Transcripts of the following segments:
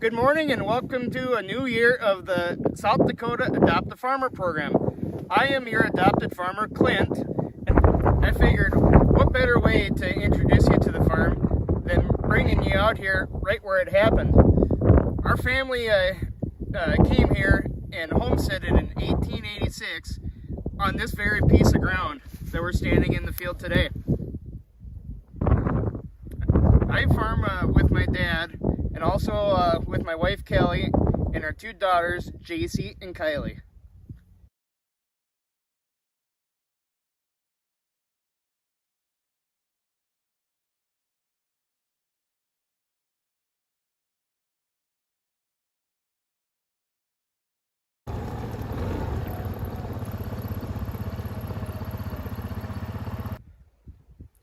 Good morning and welcome to a new year of the South Dakota Adopt a Farmer program. I am your adopted farmer, Clint, and I figured what better way to introduce you to the farm than bringing you out here right where it happened. Our family came here and homesteaded in 1886 on this very piece of ground that we're standing in the field today. I farm with my dad and also with my wife Kelly and our two daughters JC and Kylie.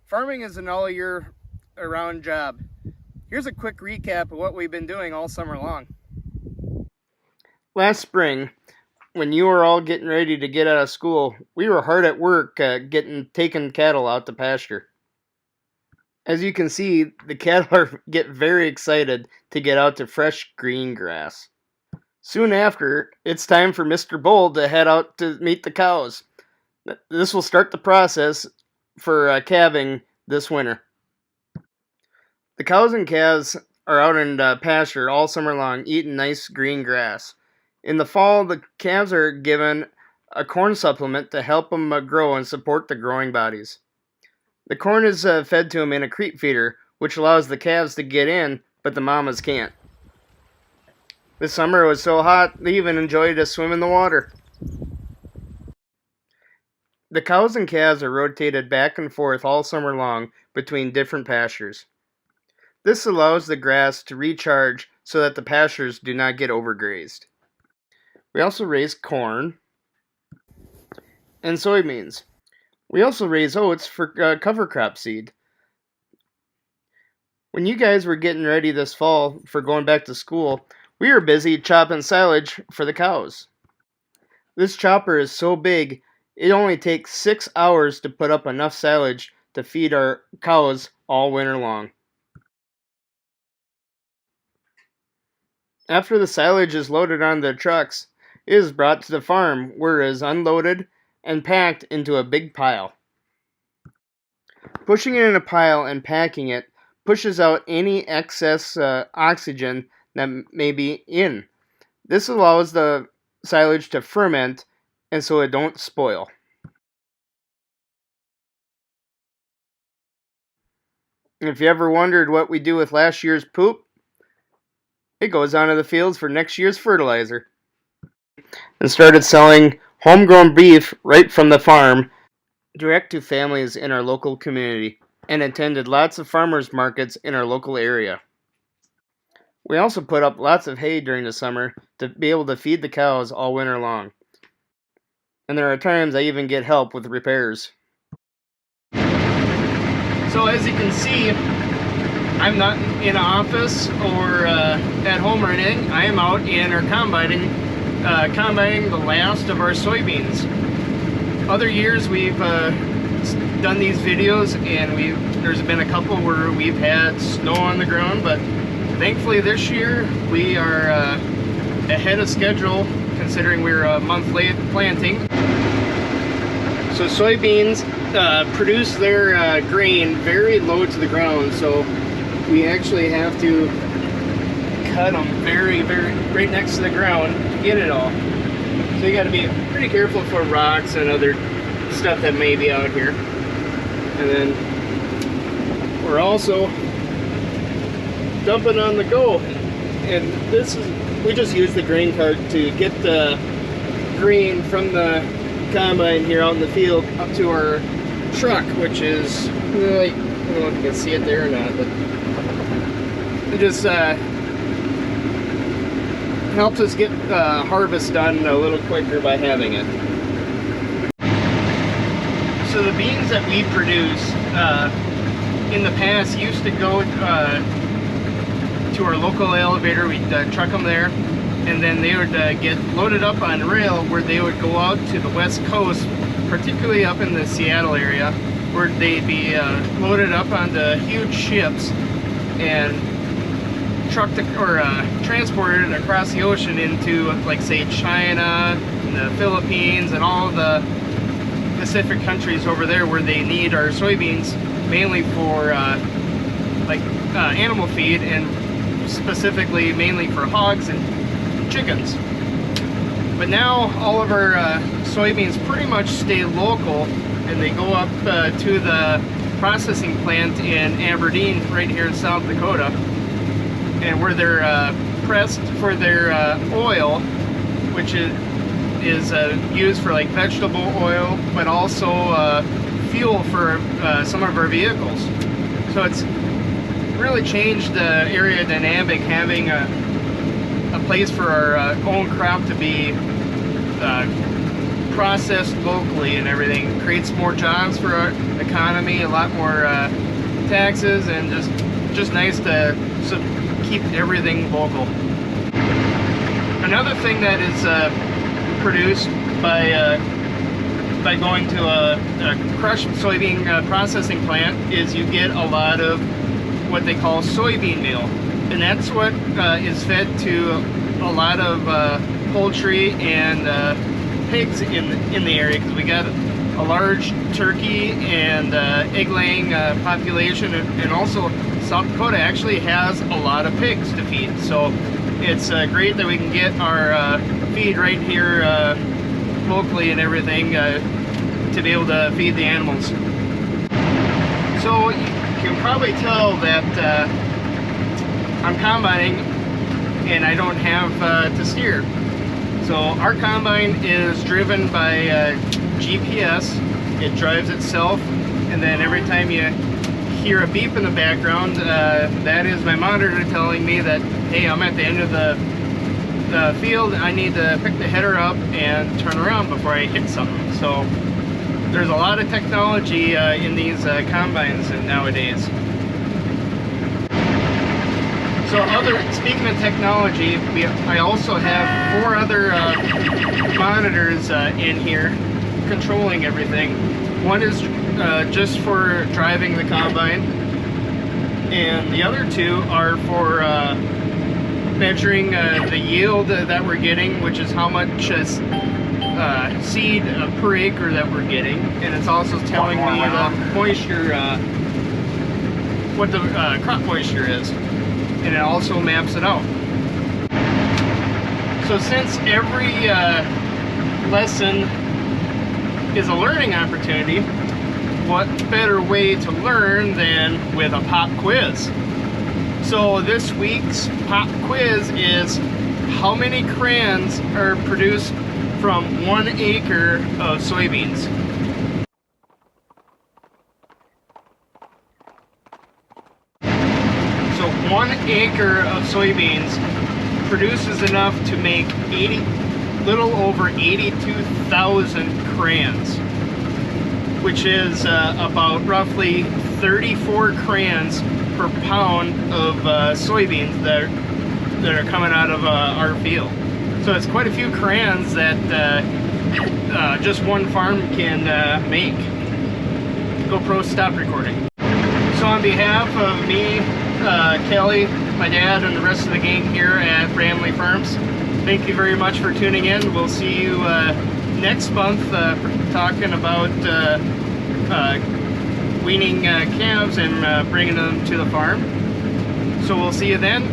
Farming is an all year around job. Here's a quick recap of what we've been doing all summer long. Last spring, when you were all getting ready to get out of school, we were hard at work taking cattle out to pasture. As you can see, the cattle get very excited to get out to fresh green grass. Soon after, it's time for Mr. Bull to head out to meet the cows. This will start the process for calving this winter. The cows and calves are out in pasture all summer long, eating nice green grass. In the fall, the calves are given a corn supplement to help them grow and support the growing bodies. The corn is fed to them in a creep feeder, which allows the calves to get in, but the mamas can't. This summer it was so hot, they even enjoyed to swim in the water. The cows and calves are rotated back and forth all summer long between different pastures. This allows the grass to recharge so that the pastures do not get overgrazed. We also raise corn and soybeans. We also raise oats for cover crop seed. When you guys were getting ready this fall for going back to school, we were busy chopping silage for the cows. This chopper is so big, it only takes 6 hours to put up enough silage to feed our cows all winter long. After the silage is loaded on the trucks, it is brought to the farm where it is unloaded and packed into a big pile. Pushing it in a pile and packing it pushes out any excess oxygen that may be in. This allows the silage to ferment and so it don't spoil. If you ever wondered what we do with last year's poop, it goes onto the fields for next year's fertilizer. And started selling homegrown beef right from the farm direct to families in our local community and attended lots of farmers markets in our local area. We also put up lots of hay during the summer to be able to feed the cows all winter long. And there are times I even get help with repairs. So as you can see, I'm not in an office or at home or anything. I am out in our combining the last of our soybeans. Other years we've done these videos and there's been a couple where we've had snow on the ground, but thankfully this year we are ahead of schedule considering we're a month late planting. So soybeans produce their grain very low to the ground, so we actually have to cut them very right next to the ground to get it all. So you got to be pretty careful for rocks and other stuff that may be out here. And then we're also dumping on the go. And we just use the grain cart to get the grain from the combine here out in the field up to our truck, which is like, I don't know if you can see it there or not, but it just helps us get harvest done a little quicker by having it. So the beans that we produce in the past used to go to our local elevator. We'd truck them there, and then they would get loaded up on rail where they would go out to the west coast, particularly up in the Seattle area, where they'd be loaded up onto huge ships and trucked or transported across the ocean into, like, say, China and the Philippines and all the Pacific countries over there where they need our soybeans mainly for animal feed, and specifically mainly for hogs and chickens. But now all of our soybeans pretty much stay local, and they go up to the processing plant in Aberdeen, right here in South Dakota, and where they're pressed for their oil, which is used for, like, vegetable oil, but also fuel for some of our vehicles. So it's really changed the area dynamic, having a place for our own crop to be processed locally and everything. Creates more jobs for our economy, a lot more taxes, and just nice to keep everything local. Another thing that is produced by going to a crushed soybean processing plant is you get a lot of what they call soybean meal, and that's what is fed to a lot of poultry and pigs in the area, because we got a large turkey and egg-laying population, and also South Dakota actually has a lot of pigs to feed. So it's great that we can get our feed right here locally and everything to be able to feed the animals. So you can probably tell that I'm combining and I don't have to steer. So our combine is driven by GPS. It drives itself, and then every time you hear a beep in the background, that is my monitor telling me that, hey, I'm at the end of the field. I need to pick the header up and turn around before I hit something. So there's a lot of technology in these combines nowadays. So speaking of technology, I also have 4 other monitors in here controlling everything. One is just for driving the combine, and the other 2 are for measuring the yield that we're getting, which is how much seed per acre that we're getting, and it's also telling me the moisture, what the crop moisture is, and it also maps it out. So since every lesson is a learning opportunity, what better way to learn than with a pop quiz? So this week's pop quiz is, how many crayons are produced from 1 acre of soybeans? So 1 acre of soybeans produces enough to make little over 82,000 crayons, which is about roughly 34 crayons per pound of soybeans that are coming out of our field. So it's quite a few crayons that just one farm can make. GoPro, stop recording. So on behalf of me, Kelly, my dad, and the rest of the gang here at Brandlee Farms, thank you very much for tuning in. We'll see you next month talking about weaning calves and bringing them to the farm. So we'll see you then,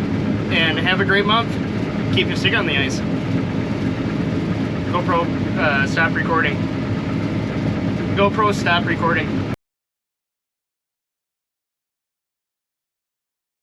and have a great month. Keep your stick on the ice. GoPro, stop recording. GoPro, stop recording.